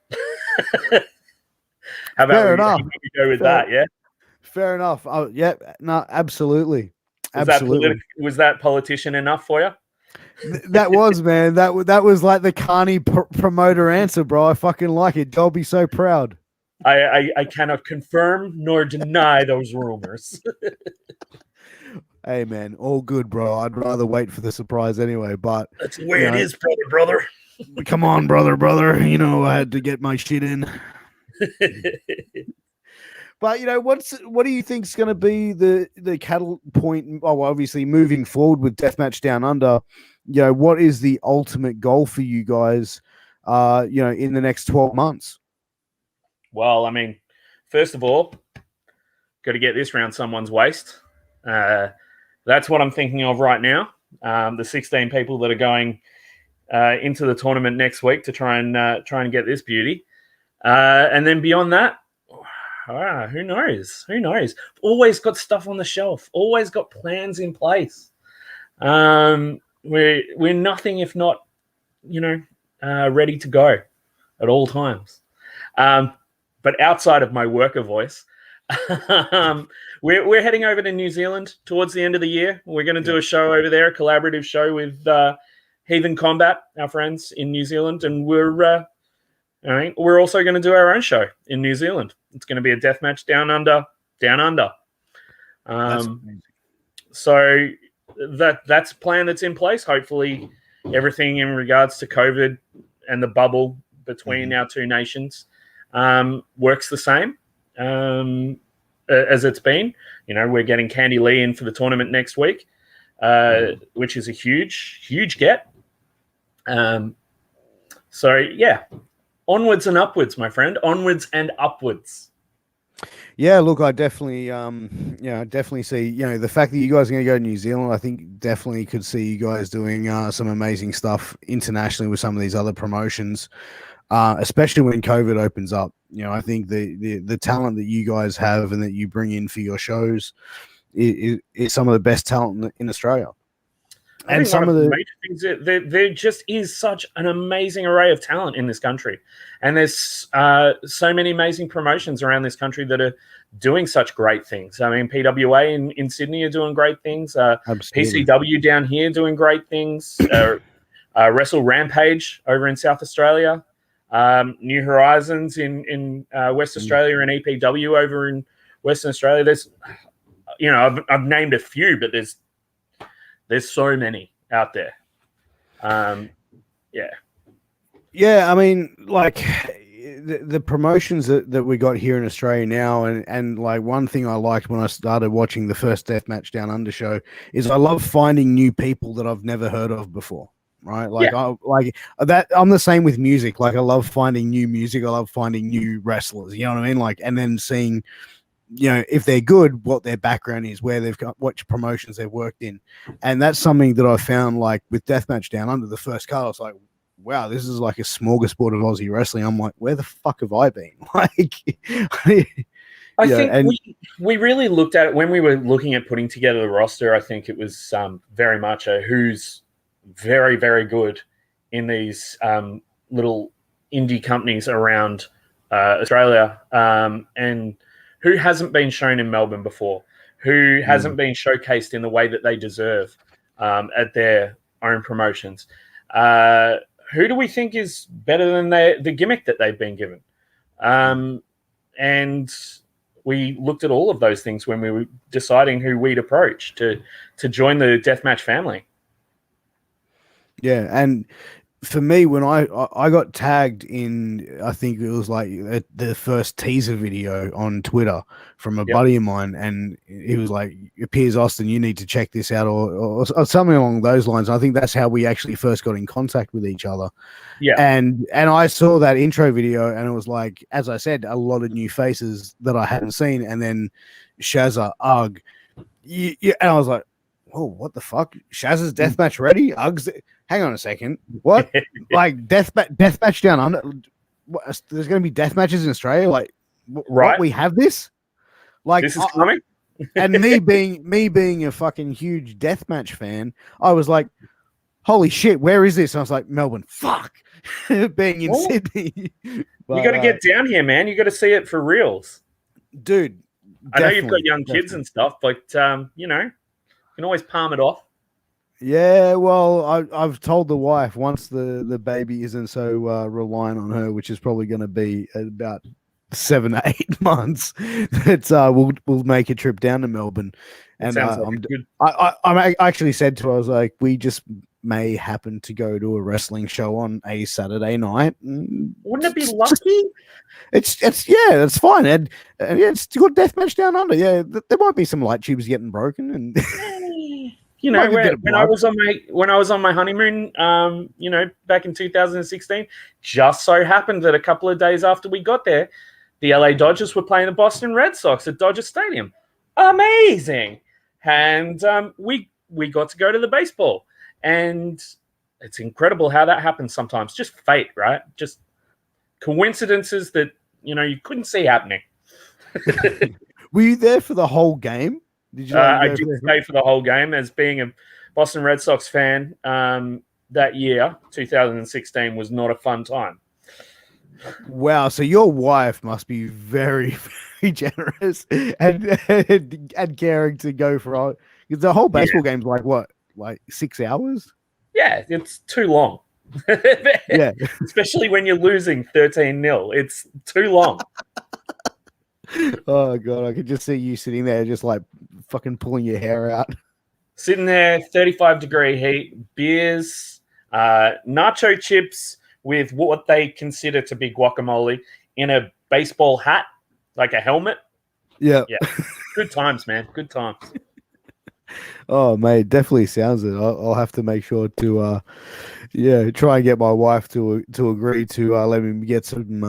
Speaker 2: How about we go with that, yeah?
Speaker 1: Fair enough. Oh, yeah, no, absolutely. Absolutely.
Speaker 2: Was that politician enough for you?
Speaker 1: That was, man. That was like the Carney promoter answer, bro. I fucking like it. I'll be so proud.
Speaker 2: I cannot confirm nor deny those rumors.
Speaker 1: Hey, man, all good, bro. I'd rather wait for the surprise anyway, but
Speaker 2: that's the way it is, brother.
Speaker 1: Come on, brother. I had to get my shit in. But what do you think is going to be the cattle point? Oh, obviously moving forward with Deathmatch Down Under. What is the ultimate goal for you guys? In the next 12 months.
Speaker 2: Well, I mean, first of all, got to get this round someone's waist. That's what I'm thinking of right now. The 16 people that are going into the tournament next week to try and get this beauty, and then beyond that. Who knows? Always got stuff on the shelf. Always got plans in place. We're nothing if not, ready to go at all times. But outside of my worker voice, we're heading over to New Zealand towards the end of the year. We're going to do a show over there, a collaborative show with Heathen Combat, our friends in New Zealand, and we're also going to do our own show in New Zealand. It's going to be a Deathmatch Down Under. So that's a plan that's in place. Hopefully everything in regards to COVID and the bubble between our two nations works the same as it's been. We're getting Candy Lee in for the tournament next week, which is a huge get. So, yeah. Onwards and upwards, my friend. Onwards and upwards.
Speaker 1: Yeah, look, I definitely, definitely see, the fact that you guys are going to go to New Zealand, I think definitely could see you guys doing some amazing stuff internationally with some of these other promotions, especially when COVID opens up. I think the talent that you guys have and that you bring in for your shows is some of the best talent in Australia.
Speaker 2: And some of the major things, there just is such an amazing array of talent in this country. And there's so many amazing promotions around this country that are doing such great things. I mean, PWA in Sydney are doing great things. PCW down here doing great things. Wrestle Rampage over in South Australia. New Horizons in West Australia and EPW over in Western Australia. There's, I've named a few, but there's so many out there.
Speaker 1: Yeah, I mean, like the promotions that we got here in Australia now, and like one thing I liked when I started watching the first Deathmatch Down Under show is I love finding new people that I've never heard of before. Right, I like that. I'm the same with music. Like, I love finding new music. I love finding new wrestlers. You know what I mean? Like, and then seeing, if they're good, what their background is, where they've got, what promotions they've worked in. And that's something that I found, like with Deathmatch Down Under, the first card, I was like, wow, this is like a smorgasbord of Aussie wrestling. I'm like, where the fuck have I been? Like,
Speaker 2: I think
Speaker 1: and
Speaker 2: we really looked at it when we were looking at putting together the roster. I think it was very much a who's very, very good in these little indie companies around Australia, and who hasn't been shown in Melbourne before, who hasn't been showcased in the way that they deserve at their own promotions. Who do we think is better than the gimmick that they've been given? And we looked at all of those things when we were deciding who we'd approach to join the Deathmatch family.
Speaker 1: yeah, and for me, when I got tagged in, I think it was like the first teaser video on Twitter from a buddy of mine, and he was like, "Piers Austin, you need to check this out," or something along those lines. I think that's how we actually first got in contact with each other.
Speaker 2: Yeah,
Speaker 1: and I saw that intro video, and it was like, as I said, a lot of new faces that I hadn't seen, and then Shazza, Ugg, and I was like, "Oh, what the fuck? Shazza's deathmatch ready? Ugg's." Hang on a second. What? Like deathmatch down under? What, there's going to be death matches in Australia? Like,
Speaker 2: right?
Speaker 1: What, we have this? Like,
Speaker 2: this is coming.
Speaker 1: And me being a fucking huge deathmatch fan, I was like, "Holy shit, where is this?" And I was like, "Melbourne." Fuck, being in Sydney. But,
Speaker 2: you got to get down here, man. You got to see it for reals,
Speaker 1: dude.
Speaker 2: I know you've got young kids and stuff, but you know, you can always palm it off.
Speaker 1: Yeah, well, I've told the wife once the baby isn't so reliant on her, which is probably going to be about 7 to 8 months, that we'll make a trip down to Melbourne. And I actually said to her, I was like, we just may happen to go to a wrestling show on a Saturday night.
Speaker 2: Wouldn't it be lucky?
Speaker 1: It's yeah, it's fine, and yeah, it's got deathmatch down under. Yeah, there might be some light tubes getting broken, and
Speaker 2: you know, when I was on my honeymoon, you know, back in 2016, just so happened that a couple of days after we got there, the LA Dodgers were playing the Boston Red Sox at Dodger Stadium. Amazing, and we got to go to the baseball, and it's incredible how that happens sometimes. Just fate, right? Just coincidences that you couldn't see happening.
Speaker 1: Were you there for the whole game?
Speaker 2: Did you? I did stay for the whole game. As being a Boston Red Sox fan, that year, 2016, was not a fun time.
Speaker 1: Wow! So your wife must be very, very generous and caring to go for all. Because the whole baseball game's like what, like 6 hours?
Speaker 2: Yeah, it's too long.
Speaker 1: Yeah,
Speaker 2: especially when you're losing 13-0. It's too long.
Speaker 1: Oh god, I could just see you sitting there, just like fucking pulling your hair out.
Speaker 2: Sitting there, 35-degree heat, beers, nacho chips with what they consider to be guacamole in a baseball hat, like a helmet.
Speaker 1: Yeah.
Speaker 2: Good times, man. Good times.
Speaker 1: Oh, mate, definitely sounds it. I'll have to make sure to, try and get my wife to agree to let me get some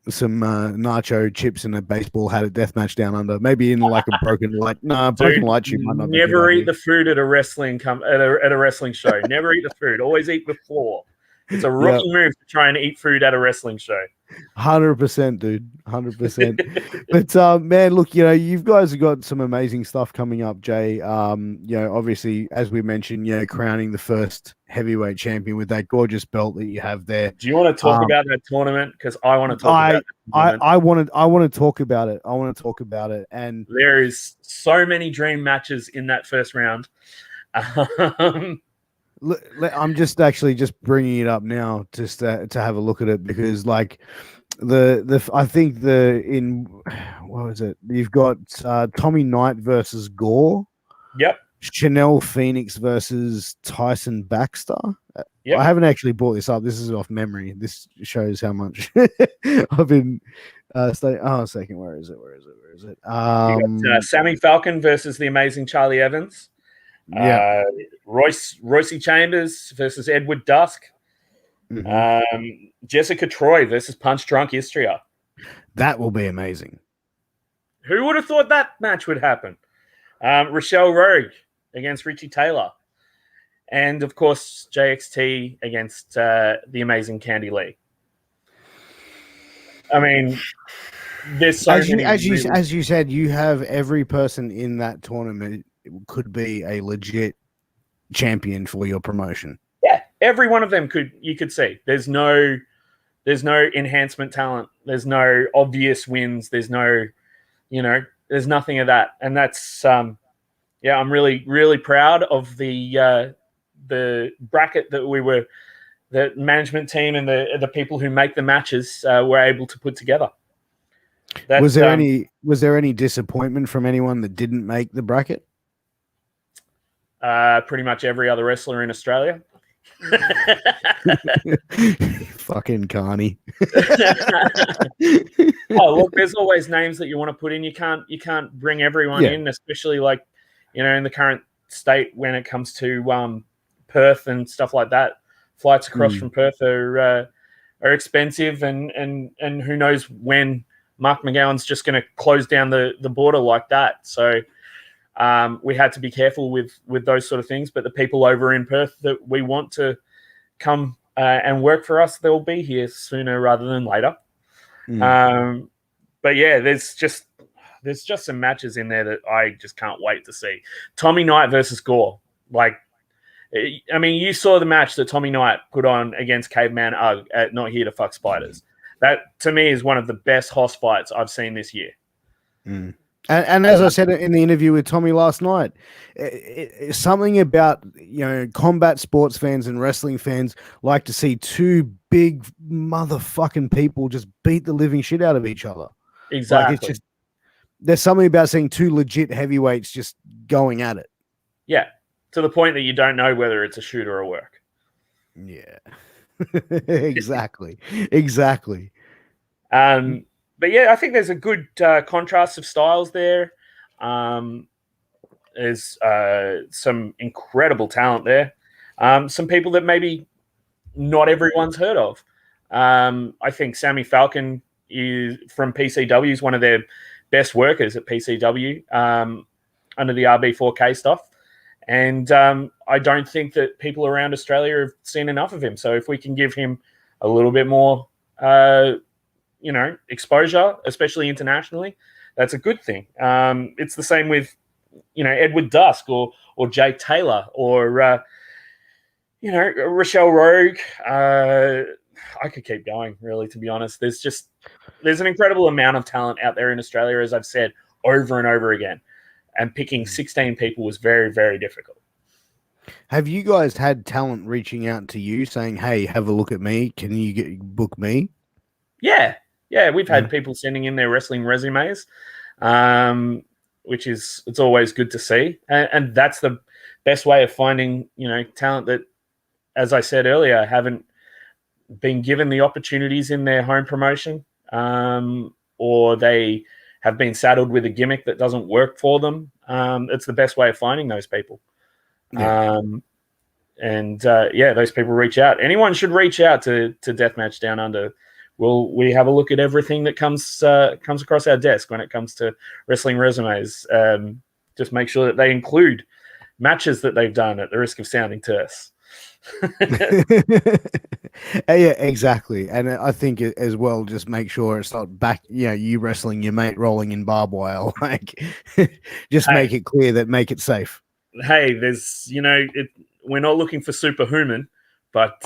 Speaker 1: nacho chips and a baseball hat at Deathmatch Down Under. Maybe in like a broken light. No, broken light tube might not be.
Speaker 2: Never eat the food at a wrestling at a wrestling show. Never eat the food. Always eat the floor. It's a rookie move to try and eat food at a wrestling show.
Speaker 1: 100%, dude. 100%. But man, look, you guys have got some amazing stuff coming up, Jay. Obviously, as we mentioned, crowning the first heavyweight champion with that gorgeous belt that you have there.
Speaker 2: Do you want to talk about that tournament? Because I want to talk about it.
Speaker 1: I want to talk about it. I want to talk about it. And
Speaker 2: there is so many dream matches in that first round.
Speaker 1: I'm just bringing it up now just to have a look at it, because like I think what was it? You've got Tommy Knight versus Gore.
Speaker 2: Yep.
Speaker 1: Chanel Phoenix versus Tyson Baxter. Yep. I haven't actually brought this up. This is off memory. This shows how much I've been studying. Oh, a second. Where is it?
Speaker 2: You got Sammy Falcon versus the amazing Charlie Evans.
Speaker 1: Yeah.
Speaker 2: Royce Chambers versus Edward Dusk. Mm-hmm. Jessica Troy versus Punch Drunk Istria.
Speaker 1: That will be amazing.
Speaker 2: Who would have thought that match would happen? Rochelle Rogue against Richie Taylor. and of course JXT against the amazing Candy Lee. I mean, there's so
Speaker 1: As
Speaker 2: many.
Speaker 1: as you said, you have every person in that tournament could be a legit champion for your promotion.
Speaker 2: Yeah, every one of them you could see. There's no enhancement talent. There's no obvious wins. There's no, there's nothing of that. And that's yeah, I'm really proud of the bracket that the management team and the people who make the matches were able to put together.
Speaker 1: Was there any disappointment from anyone that didn't make the bracket?
Speaker 2: Pretty much every other wrestler in Australia.
Speaker 1: Fucking Carney.
Speaker 2: Oh, look, there's always names that you want to put in. You can't bring everyone in, especially like, in the current state when it comes to Perth and stuff like that. Flights across from Perth are expensive, and who knows when Mark McGowan's just going to close down the border like that. So we had to be careful with those sort of things. But the people over in Perth that we want to come and work for us, they'll be here sooner rather than later. But yeah, there's just some matches in there that I just can't wait to see. Tommy Knight versus Gore. Like, I mean, you saw the match that Tommy Knight put on against Caveman Ugg at Not Here to Fuck Spiders. That, to me, is one of the best hoss fights I've seen this year.
Speaker 1: And as I said in the interview with Tommy last night, it's something about, combat sports fans and wrestling fans like to see two big motherfucking people just beat the living shit out of each other.
Speaker 2: Exactly.
Speaker 1: Like, it's just, there's something about seeing two legit heavyweights just going at it.
Speaker 2: Yeah, to the point that you don't know whether it's a shoot or a work.
Speaker 1: Yeah, exactly. Exactly.
Speaker 2: But yeah, I think there's a good contrast of styles there. There's some incredible talent there. Some people that maybe not everyone's heard of. I think Sammy Falcon from PCW is one of their best workers at PCW under the RB4K stuff. And I don't think that people around Australia have seen enough of him. So if we can give him a little bit more exposure, especially internationally, that's a good thing. It's the same with, Edward Dusk or Jake Taylor or, Rochelle Rogue. I could keep going, really, to be honest. There's an incredible amount of talent out there in Australia, as I've said over and over again. And picking 16 people was very, very difficult.
Speaker 1: Have you guys had talent reaching out to you saying, hey, have a look at me? Can you book me?
Speaker 2: Yeah, we've had people sending in their wrestling resumes, which it's always good to see, and that's the best way of finding talent that, as I said earlier, haven't been given the opportunities in their home promotion, or they have been saddled with a gimmick that doesn't work for them. It's the best way of finding those people.
Speaker 1: Yeah.
Speaker 2: Those people reach out. Anyone should reach out to Deathmatch Downunder. We have a look at everything that comes across our desk when it comes to wrestling resumes. Just make sure that they include matches that they've done at the risk of sounding terse.
Speaker 1: Yeah, exactly. And I think as well, just make sure it's not you wrestling your mate rolling in barbed wire. Like, just make it clear make it safe.
Speaker 2: Hey, there's we're not looking for superhuman, but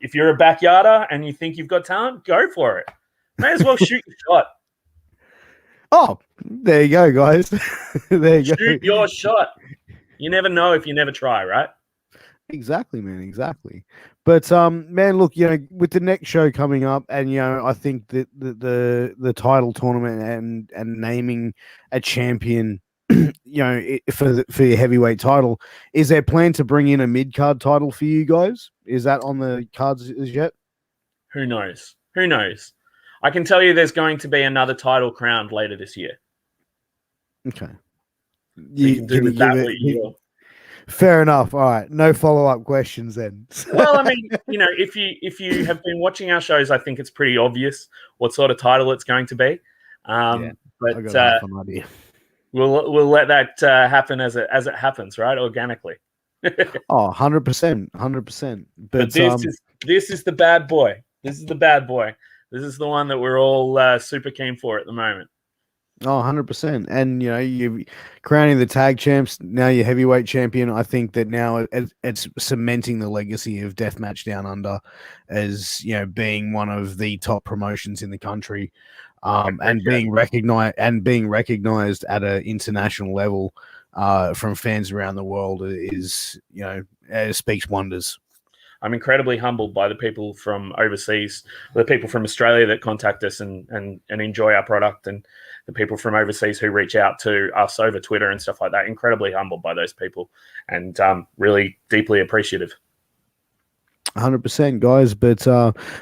Speaker 2: if you're a backyarder and you think you've got talent, go for it. May as well shoot your shot.
Speaker 1: Oh, there you go, guys. There you go.
Speaker 2: Shoot your shot. You never know if you never try, right?
Speaker 1: Exactly, man. Exactly. But man, look, with the next show coming up, and I think that the title tournament and naming a champion, for your heavyweight title, is there a plan to bring in a mid card title for you guys? Is that on the cards as yet?
Speaker 2: Who knows? I can tell you there's going to be another title crowned later this year.
Speaker 1: Okay. Fair enough. All right. No follow-up questions then.
Speaker 2: Well, I mean, if you have been watching our shows, I think it's pretty obvious what sort of title it's going to be. But
Speaker 1: I got an idea.
Speaker 2: We'll let that happen as it happens, right? Organically.
Speaker 1: Oh, 100%, 100%.
Speaker 2: But this is the bad boy. This is the bad boy. This is the one that we're all super keen for at the moment.
Speaker 1: Oh, 100%. And, you know, you crowning the tag champs, now you're heavyweight champion. I think that now it's cementing the legacy of Deathmatch Down Under as, you know, being one of the top promotions in the country, and being recognized at an international level from fans around the world is, you know, it speaks wonders.
Speaker 2: I'm incredibly humbled by the people from overseas, the people from Australia that contact us and enjoy our product, and the people from overseas who reach out to us over Twitter and stuff like that. Incredibly humbled by those people, and really deeply appreciative.
Speaker 1: 100%, guys. But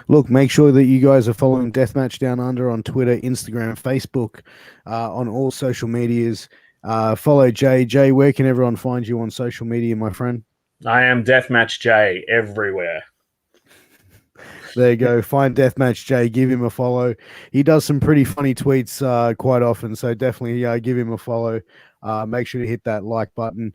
Speaker 1: look, make sure that you guys are following Deathmatch Down Under on Twitter, Instagram, Facebook, on all social medias. Follow Jay. Jay, where can everyone find you on social media, my friend?
Speaker 2: I am Deathmatch Jay everywhere.
Speaker 1: There you go. Find Deathmatch Jay. Give him a follow. He does some pretty funny tweets quite often, so definitely give him a follow. Make sure to hit that like button.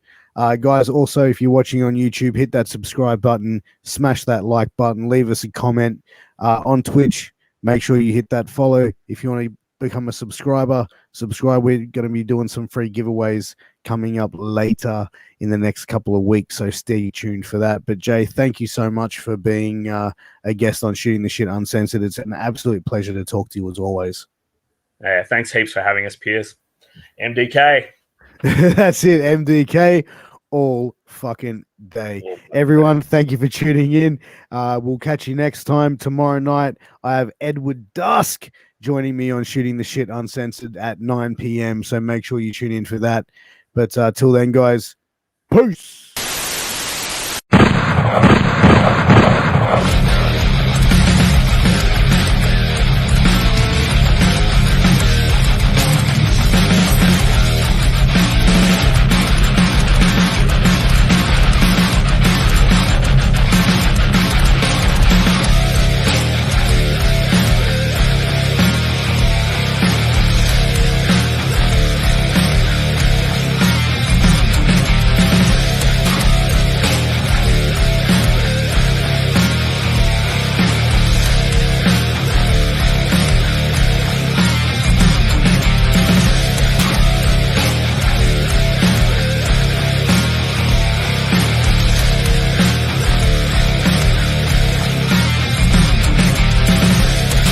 Speaker 1: Guys, also, if you're watching on YouTube, hit that subscribe button, smash that like button, leave us a comment. On Twitch, make sure you hit that follow. If you want to become a subscriber, subscribe. We're going to be doing some free giveaways coming up later in the next couple of weeks, so stay tuned for that. But Jay, thank you so much for being a guest on Shooting the Shit Uncensored. It's an absolute pleasure to talk to you as always.
Speaker 2: Yeah, thanks heaps for having us, Piers. MDK.
Speaker 1: That's it, MDK all fucking day. Everyone, thank you for tuning in. We'll catch you next time. Tomorrow night, I have Edward Dusk joining me on Shooting the Shit Uncensored at 9 p.m. So make sure you tune in for that. But till then, guys, peace.